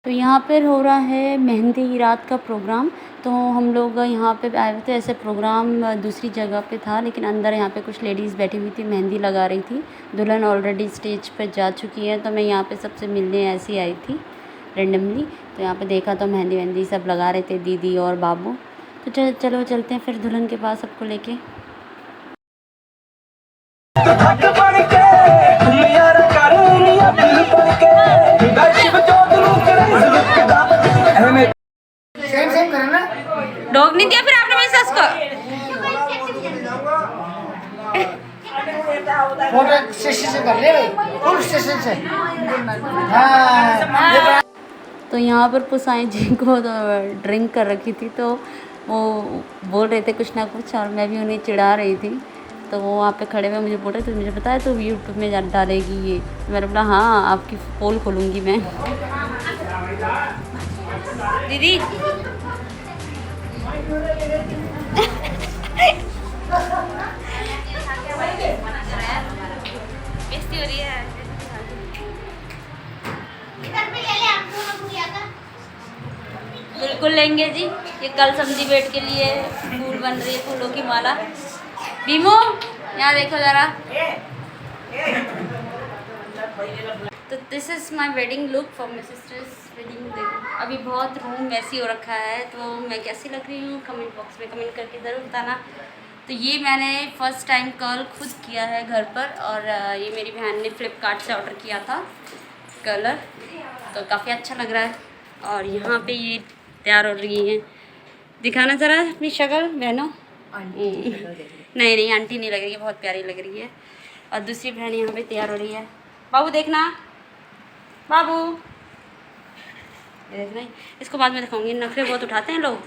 तो यहाँ पर हो रहा है मेहंदी की रात का प्रोग्राम। तो हम लोग यहाँ पे आए हुए थे, ऐसे प्रोग्राम दूसरी जगह पे था, लेकिन अंदर यहाँ पे कुछ लेडीज़ बैठी हुई थी, मेहंदी लगा रही थी। दुल्हन ऑलरेडी स्टेज पर जा चुकी है, तो मैं यहाँ पे सबसे मिलने ऐसी आई थी रेंडमली। तो यहाँ पे देखा तो मेहंदी वहंदी सब लगा रहे थे, दीदी और बाबू। तो चलो चलते हैं फिर दुल्हन के पास सबको लेके। डॉग नहीं दिया फिर आपने मेरी सस को। फोटो स्टेशन से कर ले, फुल स्टेशन से। हाँ। तो यहाँ पर पुसाई जी को तो ड्रिंक कर रखी थी, तो वो बोल रहे थे कुछ ना कुछ, और मैं भी उन्हें चिढ़ा रही थी। तो वो वहाँ पे खड़े हुए मुझे बोल रहे थे, मुझे पता है तो यूट्यूब में डालेगी ये। तो मैंने बोला हाँ, आपकी पोल खोलूँगी मैं। दीदी बेइज्जती हो रही है। बिल्कुल लेंगे जी, ये कल सब्जी बेट के लिए फूल बन रही है, फूलों की माला। बीमो यहाँ देखो ज़रा। तो this is my wedding look for my sisters wedding. देखो अभी बहुत रूम वैसी हो रखा है, तो मैं कैसी लग रही हूँ कमेंट बॉक्स में कमेंट करके ज़रूर बताना। तो ये मैंने फ़र्स्ट टाइम कर्ल खुद किया है घर पर, और ये मेरी बहन ने फ्लिपकार्ट से ऑर्डर किया था कलर, तो काफ़ी अच्छा लग रहा है। और यहाँ पे ये तैयार हो रही हैं, दिखाना ज़रा अपनी शक्ल बहनों। नहीं नहीं आंटी नहीं लग रही है, बहुत प्यारी लग रही है। और दूसरी बहन यहाँ पे तैयार हो रही है। बाबू देखना, बाबू ये देखना, इसको बाद में दिखाऊंगी, नखरे बहुत उठाते हैं लोग।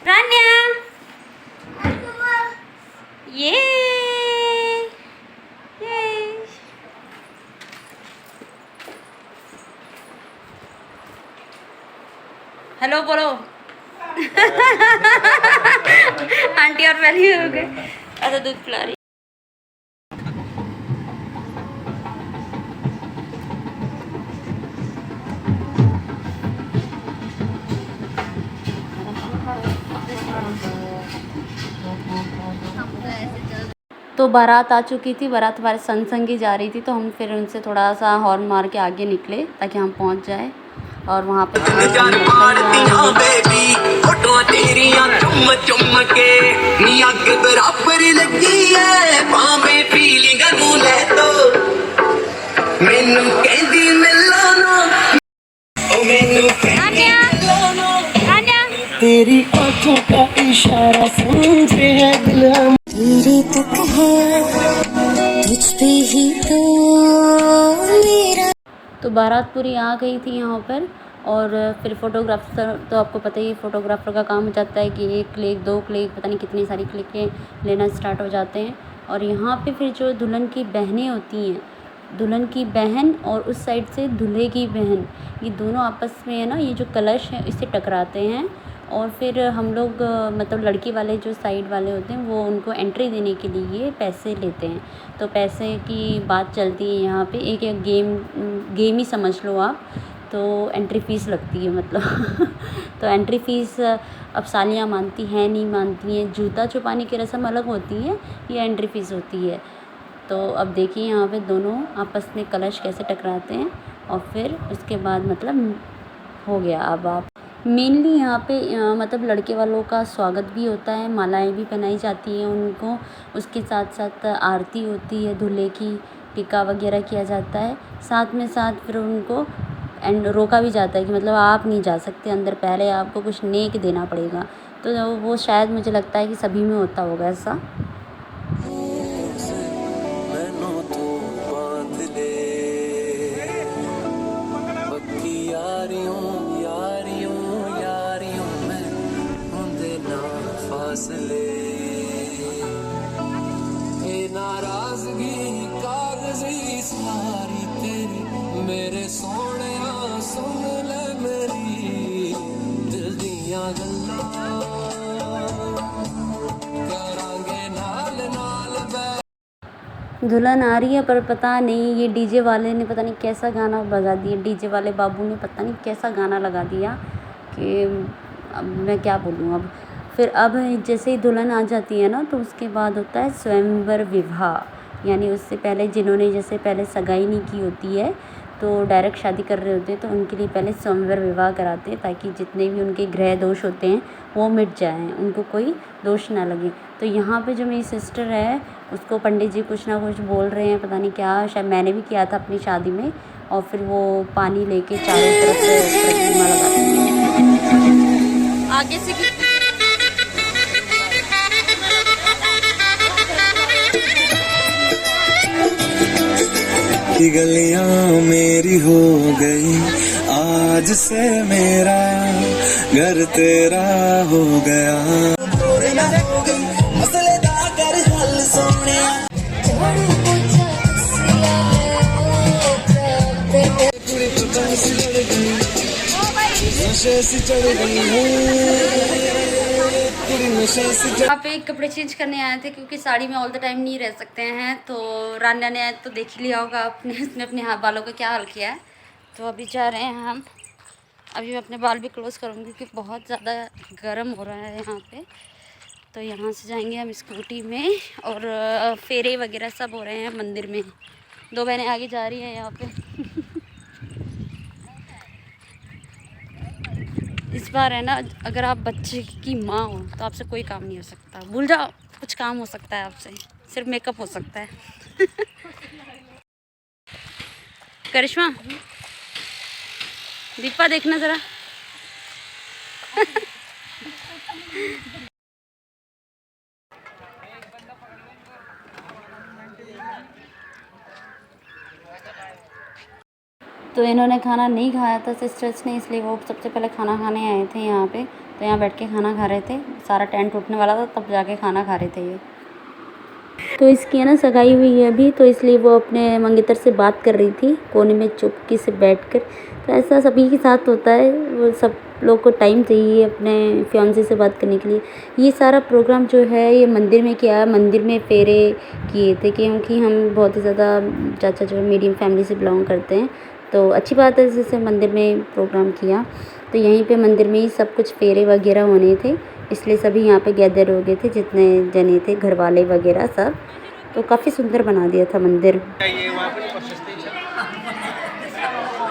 रान्या ये हेलो बोलो। आंटी और पहले हो गए। अच्छा दूध पिला रही। तो बारात आ चुकी थी, बारात हमारे संग ही जा रही थी, तो हम फिर उनसे थोड़ा सा हॉर्न मार के आगे निकले ताकि हम पहुंच जाए। और वहाँ पे तेरी आंखों का इशारा समझे है दिल हम, तेरी तक है तुझ पे ही तो मेरा। तो बारात पूरी आ गई थी यहाँ पर। और फिर फोटोग्राफर, तो आपको पता ही फोटोग्राफर का काम हो जाता है कि 1 क्लिक 2 क्लिक पता नहीं कितनी सारी क्लिकें लेना स्टार्ट हो जाते हैं। और यहाँ पे फिर जो दुल्हन की बहनें होती हैं, दुल्हन की बहन और उस साइड से दूल्हे की बहन, ये दोनों आपस में है ना, ये जो कलश है इससे टकराते हैं। और फिर हम लोग मतलब लड़की वाले जो साइड वाले होते हैं वो उनको एंट्री देने के लिए पैसे लेते हैं। तो पैसे की बात चलती है यहाँ पे, एक गेम ही समझ लो आप। तो एंट्री फ़ीस लगती है मतलब। तो एंट्री फ़ीस अब सालियाँ मानती हैं नहीं मानती हैं, जूता छुपाने की रस्म अलग होती है, ये एंट्री फ़ीस होती है। तो अब देखिए यहाँ पे दोनों आपस में कलश कैसे टकराते हैं, और फिर उसके बाद मतलब हो गया। अब आप मेनली यहाँ पे मतलब लड़के वालों का स्वागत भी होता है, मालाएं भी पहनाई जाती हैं उनको, उसके साथ साथ आरती होती है, दूल्हे की टिक्का वगैरह किया जाता है। साथ में साथ फिर उनको एंड रोका भी जाता है कि मतलब आप नहीं जा सकते अंदर, पहले आपको कुछ नेक देना पड़ेगा। तो वो शायद मुझे लगता है कि सभी में होता होगा ऐसा। नाराजगी कागजी सारी तेरी, मेरे सोने सुन ले मेरी दिल दियां गल्लां करांगे नाल नाल। दुल्हन आ रही है पर पता नहीं ये डीजे वाले ने पता नहीं कैसा गाना बजा दिया, डीजे वाले बाबू ने पता नहीं कैसा गाना लगा दिया कि अब मैं क्या बोलूँ अब। फिर अब जैसे ही दुल्हन आ जाती है ना तो उसके बाद होता है स्वयंवर विवाह, यानी उससे पहले जिन्होंने जैसे पहले सगाई नहीं की होती है तो डायरेक्ट शादी कर रहे होते हैं तो उनके लिए पहले स्वयंवर विवाह कराते हैं ताकि जितने भी उनके ग्रह दोष होते हैं वो मिट जाएं, उनको कोई दोष ना लगे। तो यहाँ पे जो मेरी सिस्टर है उसको पंडित जी कुछ ना कुछ बोल रहे हैं, पता नहीं क्या, शायद मैंने भी किया था अपनी शादी में। और फिर वो पानी लेके चारों तरफ से प्रतिमा लगाती है आगे से गलियां मेरी हो गई आज से, मेरा घर तेरा हो गया। मसलेदार कर हल सोने आप एक कपड़े चेंज करने आए थे क्योंकि साड़ी में ऑल द टाइम नहीं रह सकते हैं। तो रान्या ने तो देख ही लिया होगा आपने, उसने अपने बालों का क्या हाल किया है। तो अभी जा रहे हैं हम, अभी मैं अपने बाल भी क्लोज करूँगी क्योंकि बहुत ज़्यादा गर्म हो रहा है यहाँ पे। तो यहाँ से जाएंगे हम स्कूटी में और फेरे वगैरह सब हो रहे हैं मंदिर में। दो बहनें आगे जा रही हैं यहाँ पे। इस बार है ना, अगर आप बच्चे की माँ हो तो आपसे कोई काम नहीं हो सकता, भूल जाओ कुछ काम हो सकता है आपसे, सिर्फ मेकअप हो सकता है। करिश्मा, दीपा देखना ज़रा। तो इन्होंने खाना नहीं खाया था सिस्टर्स ने, इसलिए वो सबसे पहले खाना खाने आए थे यहाँ पे। तो यहाँ बैठ के खाना खा रहे थे, सारा टेंट टूटने वाला था तब जाके खाना खा रहे थे ये। तो इसकी है ना सगाई हुई है अभी, तो इसलिए वो अपने मंगेतर से बात कर रही थी कोने में चुपके से बैठकर। तो ऐसा सभी के साथ होता है, वो सब लोग को टाइम चाहिए अपने फियांसे से बात करने के लिए। ये सारा प्रोग्राम जो है ये मंदिर में किया है, मंदिर में फेरे किए थे क्योंकि हम बहुत ही ज़्यादा चाचा जो मीडियम फैमिली से बिलोंग करते हैं। तो अच्छी बात है जैसे मंदिर में प्रोग्राम किया। तो यहीं पे मंदिर में ही सब कुछ फेरे वगैरह होने थे, इसलिए सभी यहाँ पे गैदर हो गए थे जितने जने थे, घर वाले वगैरह सब। तो काफ़ी सुंदर बना दिया था मंदिर।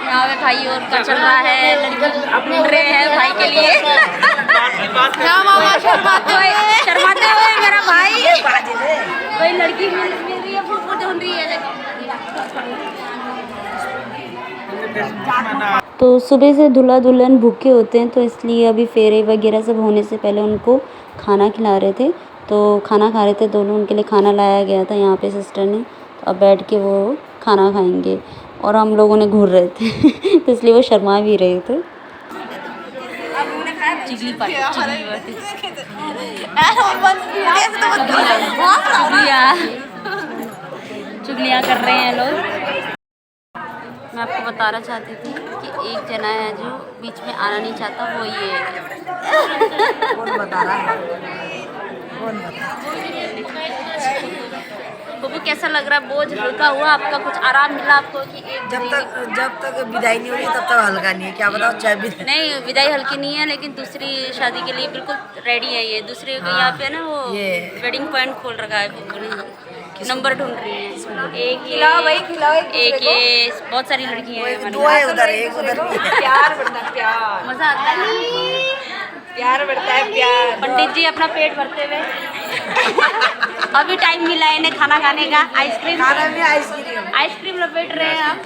यहाँ पे भाई और का चल रहा है, लड़की ढूंढ रहे हैं भाई के लिए। शर्माते हुए मेरा भाई, कोई लड़की मिल रही है, फूफू ढूंढ रही है। तो सुबह से दूल्हा दुल्हन भूखे होते हैं, तो इसलिए अभी फेरे वगैरह सब होने से पहले उनको खाना खिला रहे थे। तो खाना खा रहे थे दोनों, उनके लिए खाना लाया गया था यहाँ पे सिस्टर ने। तो अब बैठ के वो खाना खाएंगे और हम लोगों ने घूर रहे थे। तो इसलिए वो शर्मा भी रहे थे। चुगलियाँ कर रहे हैं लोग। मैं आपको बताना चाहती थी कि एक जना है जो बीच में आना नहीं चाहता, वो ये है। कौन बता रहा है? कौन बता? बबू कैसा लग रहा है? बोझ हल्का हुआ आपका? कुछ आराम मिला आपको कि जब तक विदाई नहीं हुई तब तक हल्का नहीं है। क्या बताओ, चाहे नहीं विदाई हल्की नहीं है, लेकिन दूसरी शादी के लिए बिल्कुल रेडी है ये। दूसरे यहाँ पे ना वो वेडिंग पॉइंट खोल रखा है बबू ने, नंबर ढूंढ रही है। एक ये बहुत सारी लड़कियां हैं, दो है उधर, एक उधर। प्यार बढ़ता है, प्यार मजा आता है, प्यार बढ़ता है, प्यार। पंडित जी अपना पेट भरते हुए। अभी टाइम मिला है इन्हें खाना खाने का। आइसक्रीम खाना में आइसक्रीम लपेट रहे हैं हम।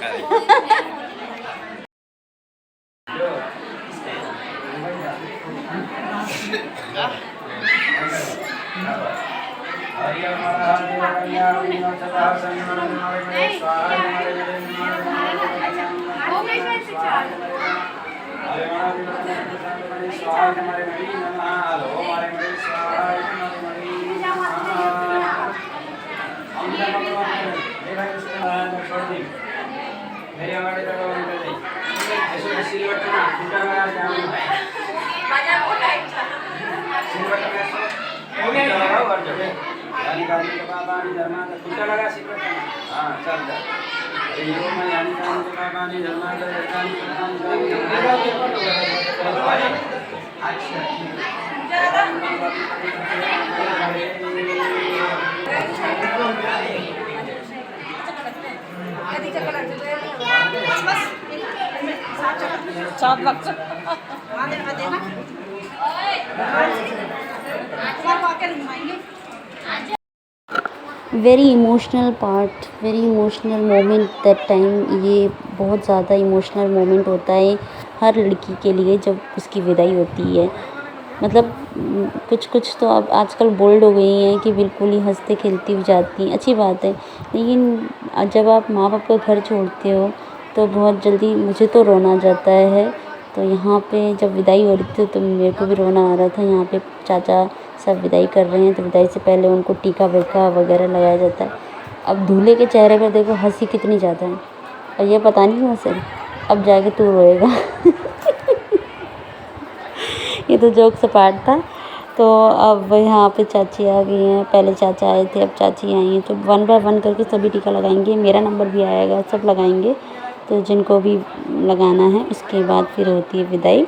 यानी कानी के बाबा ने धर्मा का कुंटा लगा सिक्का हां चल जा हीरो में यानी कानी के बाबा ने धर्मा का कानी अच्छा सात वक्त very emotional part, very emotional moment that time. ये बहुत ज़्यादा इमोशनल मोमेंट होता है हर लड़की के लिए जब उसकी विदाई होती है। मतलब कुछ तो अब आजकल बोल्ड हो गई हैं कि बिल्कुल ही हंसते खेलती हुई जाती हैं, अच्छी बात है। लेकिन जब आप माँ बाप का घर छोड़ते हो तो बहुत जल्दी मुझे तो रोना आ जाता है। तो यहाँ पे जब विदाई हो रही थी तो मेरे को भी रोना आ रहा था। यहाँ पे चाचा सब विदाई कर रहे हैं तो विदाई से पहले उनको टीका वीका वगैरह लगाया जाता है। अब दूल्हे के चेहरे पर देखो हंसी कितनी ज़्यादा है और ये पता नहीं क्यों सर अब जाके तू रोएगा। ये तो जोक से पार्ट था। तो अब यहाँ पे चाची आ गई हैं, पहले चाचा आए थे अब चाची आई हैं। तो 1 बाय 1 करके सभी टीका लगाएंगे, मेरा नंबर भी आएगा, सब लगाएंगे। तो जिनको भी लगाना है उसके बाद फिर होती है विदाई।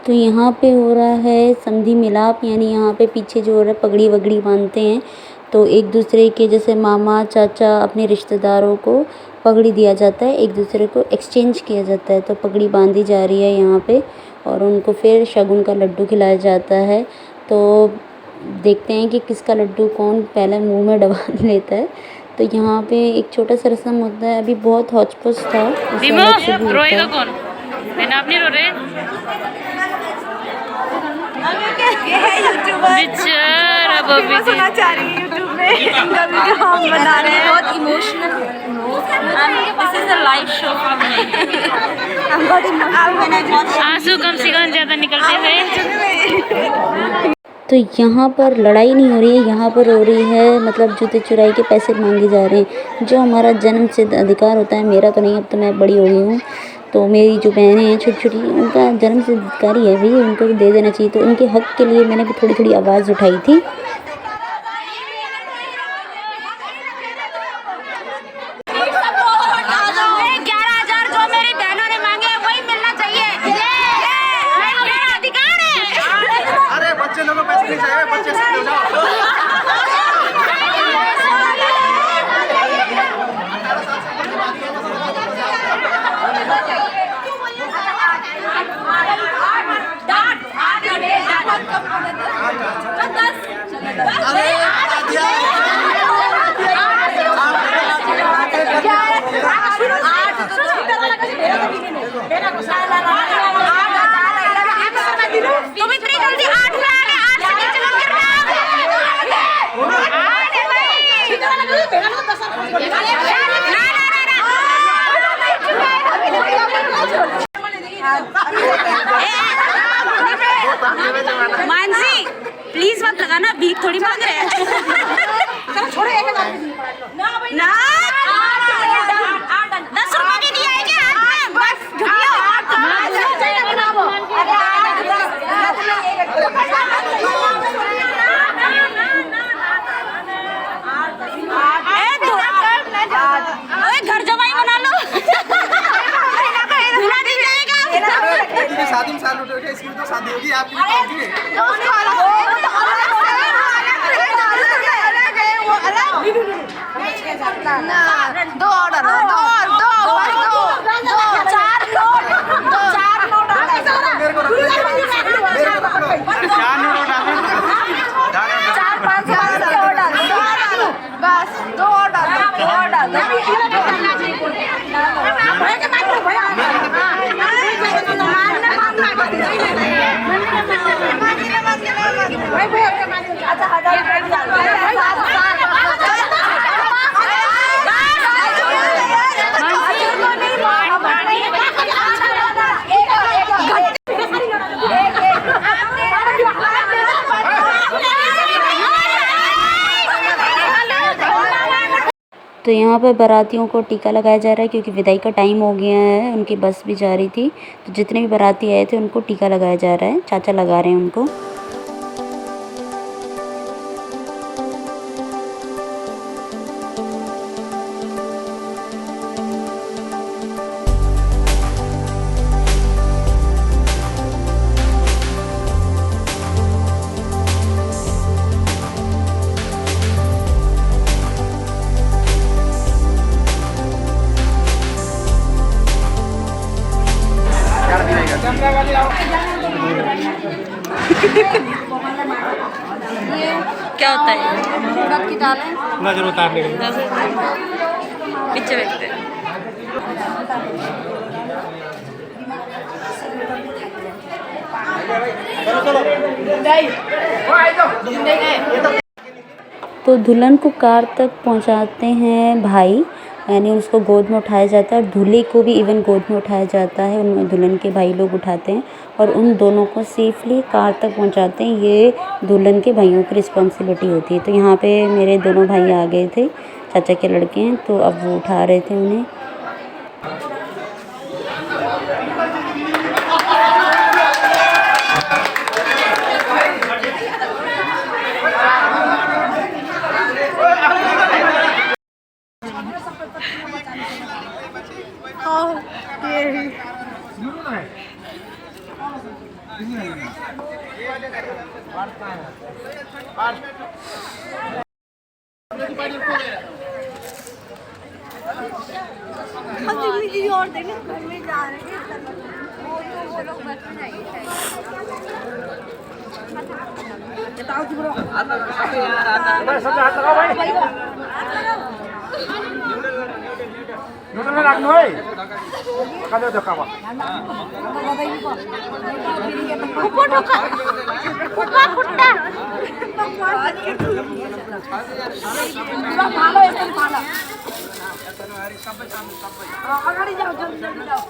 तो यहाँ पे हो रहा है संधि मिलाप, यानी यहाँ पे पीछे जो हो रहा है पगड़ी वगड़ी बांधते हैं। तो एक दूसरे के जैसे मामा चाचा अपने रिश्तेदारों को पगड़ी दिया जाता है, एक दूसरे को एक्सचेंज किया जाता है। तो पगड़ी बांधी जा रही है यहाँ पे और उनको फिर शगुन का लड्डू खिलाया जाता है। तो देखते हैं कि किसका लड्डू कौन पहले मुँह में दबा लेता है। तो यहाँ पे एक छोटा सा रस्म होता है, अभी बहुत हौच पौच था। रोएगा कौन? मैंने आप नहीं रो रहे बेचारा बॉबी जी सुना चाह रही है यूट्यूब में इनका वीडियो हम बना रहे हैं। बहुत emotional this is a live show आंसू कम से कम ज़्यादा निकलते हुए। तो यहाँ पर लड़ाई नहीं हो रही है, यहाँ पर हो रही है मतलब जूते चुराई के पैसे मांगे जा रहे हैं, जो हमारा जन्म सिद्ध अधिकार होता है। मेरा तो नहीं, अब तो मैं बड़ी हो गई हूँ। तो मेरी जो बहनें हैं छोटी छोटी, उनका जन्म सिद्ध अधिकार ही है भाई, उनको भी दे देना चाहिए। तो उनके हक के लिए मैंने भी थोड़ी थोड़ी आवाज़ उठाई थी। मानसी प्लीज मत लगाना, भीख थोड़ी मांग रहे हैं। ना 10 रुपए के लिए आएंगे घर जमाई बना लो। शादी में साल उठे इसकी तो शादी होगी आपकी दो ऑर्डर बस 2 ऑर्डर तो यहाँ पर बारातियों को टीका लगाया जा रहा है क्योंकि विदाई का टाइम हो गया है। उनकी बस भी जा रही थी, तो जितने भी बाराती आए थे उनको टीका लगाया जा रहा है। चाचा लगा रहे हैं उनको। क्या होता है? उड़द की दाल है। नजर उतारने के लिए। पीछे बैठते हैं। तो दुल्हन को कार तक पहुंचाते हैं भाई, यानी उसको गोद में उठाया जाता है। और दूल्हे को भी इवन गोद में उठाया जाता है, उन दुल्हन के भाई लोग उठाते हैं और उन दोनों को सेफली कार तक पहुंचाते हैं। ये दुल्हन के भाइयों की रिस्पॉन्सिबिलिटी होती है। तो यहाँ पे मेरे दोनों भाई आ गए थे, चाचा के लड़के हैं, तो अब वो उठा रहे थे उन्हें। और देखो घर में जा रहे हैं, वो लोग बैठे जाएंगे। अगाडि जाऊ, जल्दी जाऊ।